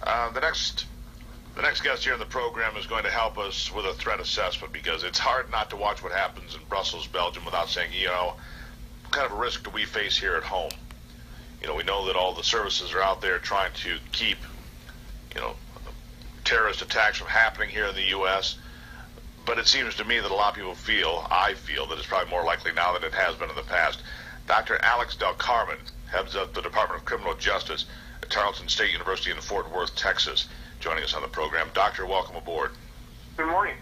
The next guest here in the program is going to help us with a threat assessment, because it's hard not to watch what happens in Brussels, Belgium, without saying, what kind of a risk do we face here at home? We know that all the services are out there trying to keep, terrorist attacks from happening here in the U.S., but it seems to me that a lot of people I feel that it's probably more likely now than it has been in the past. Dr. Alex Del Carmen heads up the Department of Criminal Justice at Tarleton State University in Fort Worth, Texas, joining us on the program. Doctor, welcome aboard. Good morning.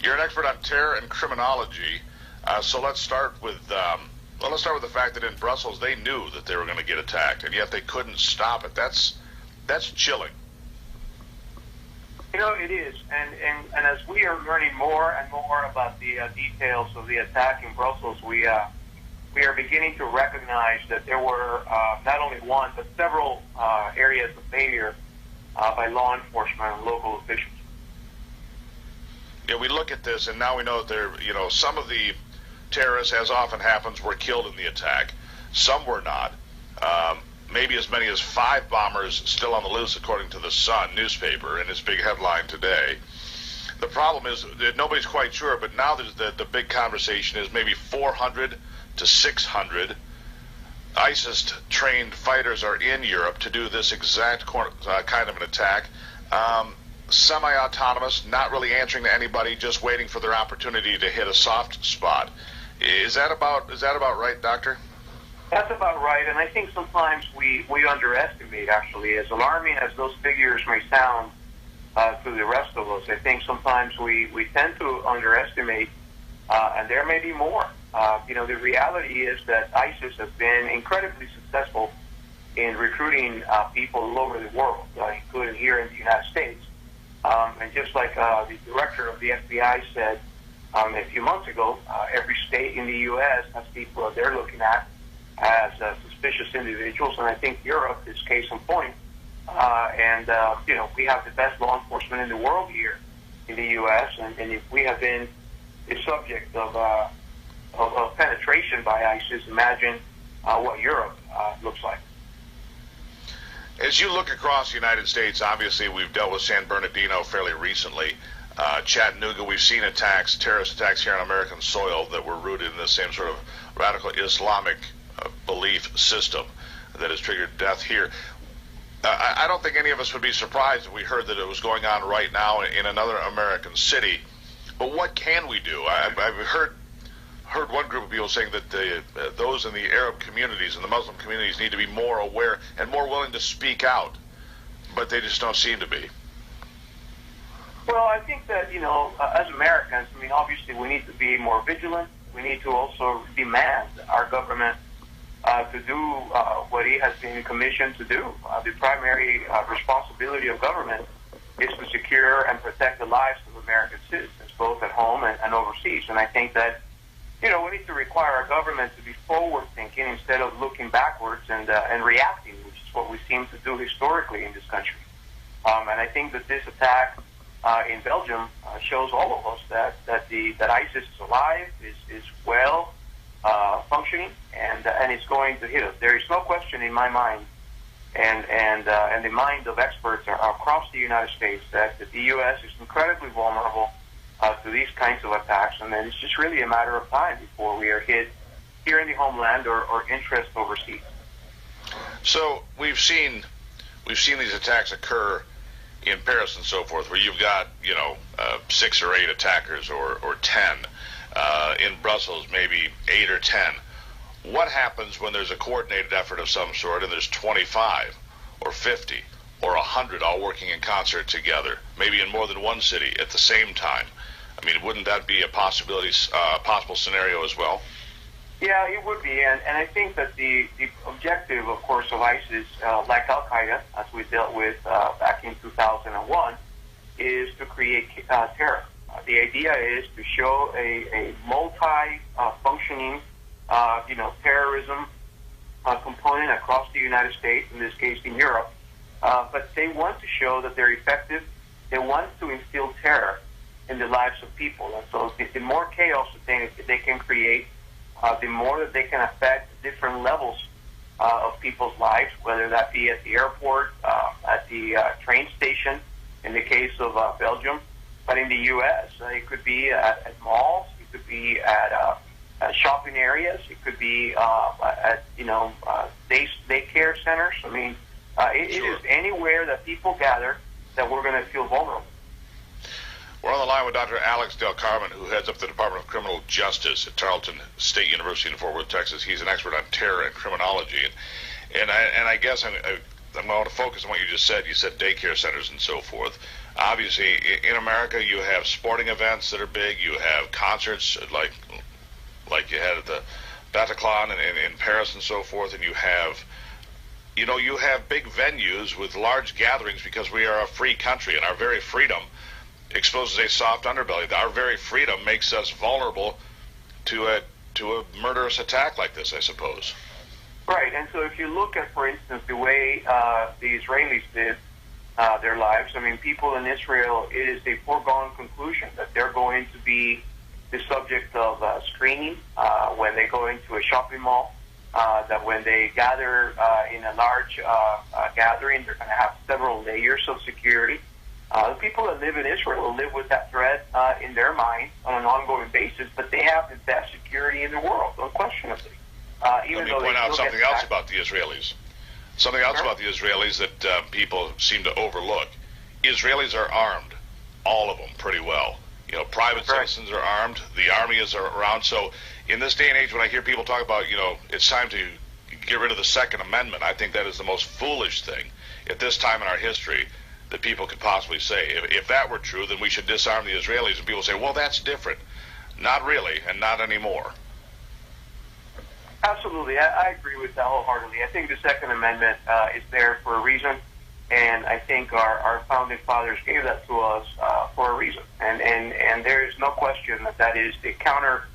You're an expert on terror and criminology, so let's start with the fact that in Brussels they knew that they were going to get attacked, and yet they couldn't stop it. That's chilling. It is, and as we are learning more and more about the details of the attack in Brussels, we are beginning to recognize that there were not only one but several areas of failure by law enforcement and local officials. Yeah, we look at this, and now we know that some of the terrorists, as often happens, were killed in the attack. Some were not. Maybe as many as 5 bombers still on the loose, according to the Sun newspaper in its big headline today. The problem is that nobody's quite sure, but now the big conversation is maybe 400 to 600 ISIS-trained fighters are in Europe to do this exact kind of an attack. Semi-autonomous, not really answering to anybody, just waiting for their opportunity to hit a soft spot. Is that about right, Doctor? That's about right, and I think sometimes we underestimate, actually, as alarming as those figures may sound to the rest of us. I think sometimes we tend to underestimate, and there may be more. The reality is that ISIS has been incredibly successful in recruiting people all over the world, including here in the United States. And just like the director of the FBI said a few months ago, every state in the U.S. has people that they're looking at as suspicious individuals, and I think Europe is case in point. We have the best law enforcement in the world here in the U.S., and if we have been the subject of penetration by ISIS, imagine what Europe looks like. As you look across the United States, obviously we've dealt with San Bernardino fairly recently. Chattanooga, we've seen terrorist attacks here on American soil that were rooted in the same sort of radical Islamic belief system that has triggered death here. I don't think any of us would be surprised if we heard that it was going on right now in another American city. But what can we do? I've heard one group of people saying that those in the Arab communities and the Muslim communities need to be more aware and more willing to speak out, but they just don't seem to be. Well, I think that, as Americans, obviously we need to be more vigilant. We need to also demand our government to do what he has been commissioned to do. The primary responsibility of government is to secure and protect the lives of American citizens, both at home and overseas. And I think that, we need to require our government to be forward-thinking instead of looking backwards and reacting, which is what we seem to do historically in this country. And I think that this attack in Belgium shows all of us that ISIS is alive, is well functioning, and it's going to hit us. There is no question in my mind, and the mind of experts across the United States, that the U.S. is incredibly vulnerable to these kinds of attacks, and then it's just really a matter of time before we are hit here in the homeland or interest overseas. So we've seen these attacks occur in Paris and so forth, where you've got 6 or 8 attackers or 10. In Brussels, maybe 8 or 10. What happens when there's a coordinated effort of some sort and there's 25 or 50 or 100 all working in concert together, maybe in more than one city at the same time? Wouldn't that be a possible scenario as well? Yeah, it would be, and I think that the objective, of course, of ISIS, like Al-Qaeda, as we dealt with back in 2001, is to create terror. The idea is to show a multi-functioning, terrorism component across the United States, in this case in Europe, but they want to show that they're effective. They want to instill terror in the lives of people, and so the more chaos that they can create, the more that they can affect different levels of people's lives, whether that be at the airport, at the train station in the case of Belgium. But in the U.S., it could be at malls, it could be at shopping areas, it could be at daycare centers. I mean, it is anywhere that people gather that we're going to feel vulnerable. We're on the line with Dr. Alex Del Carmen, who heads up the Department of Criminal Justice at Tarleton State University in Fort Worth, Texas. He's an expert on terror and criminology, and I guess I'm going to focus on what you just said. You said daycare centers and so forth. Obviously, in America, you have sporting events that are big. You have concerts like you had at the Bataclan in Paris and so forth, and you have big venues with large gatherings because we are a free country, and our very freedom exposes a soft underbelly. Our very freedom makes us vulnerable to a murderous attack like this, I suppose. Right, and so if you look at, for instance, the way the Israelis did their lives, I mean, people in Israel, it is a foregone conclusion that they're going to be the subject of screening when they go into a shopping mall, that when they gather in a large gathering, they're going to have several layers of security. The people that live in Israel live with that threat in their mind on an ongoing basis, but they have the best security in the world, unquestionably. Let me point out something else about the Israelis. Something else about the Israelis that people seem to overlook. Israelis are armed, all of them, pretty well. Private citizens are armed. The army is around. So in this day and age, when I hear people talk about, it's time to get rid of the Second Amendment, I think that is the most foolish thing at this time in our history that people could possibly say. If that were true, then we should disarm the Israelis. And people say, well, that's different. Not really, and not anymore. Absolutely. I agree with that wholeheartedly. I think the Second Amendment is there for a reason, and I think our founding fathers gave that to us for a reason. And there is no question that is the counter.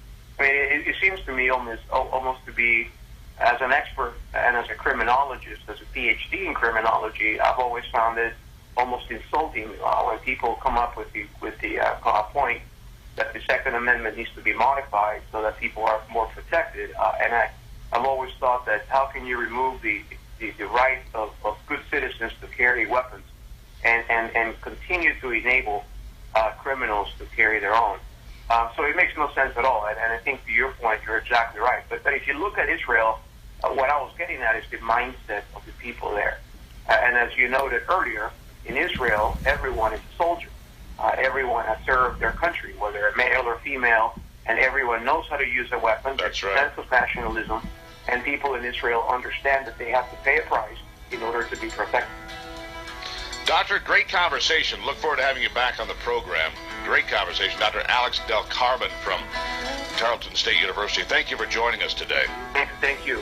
I mean, it seems to me almost to be, as an expert and as a criminologist, as a Ph.D. in criminology, I've always found it almost insulting when people come up with the point that the Second Amendment needs to be modified so that people are more protected. And I've always thought that how can you remove the right of good citizens to carry weapons and continue to enable criminals to carry their own? So it makes no sense at all. And I think to your point, you're exactly right. But if you look at Israel, what I was getting at is the mindset of the people there. And as you noted earlier, in Israel, everyone is a soldier. Everyone has served their country, whether a male or female, and everyone knows how to use a weapon. That's There's a sense of nationalism, and people in Israel understand that they have to pay a price in order to be protected. Doctor, great conversation. Look forward to having you back on the program. Great conversation. Dr. Alex Del Carmen from Tarleton State University. Thank you for joining us today. Thank you.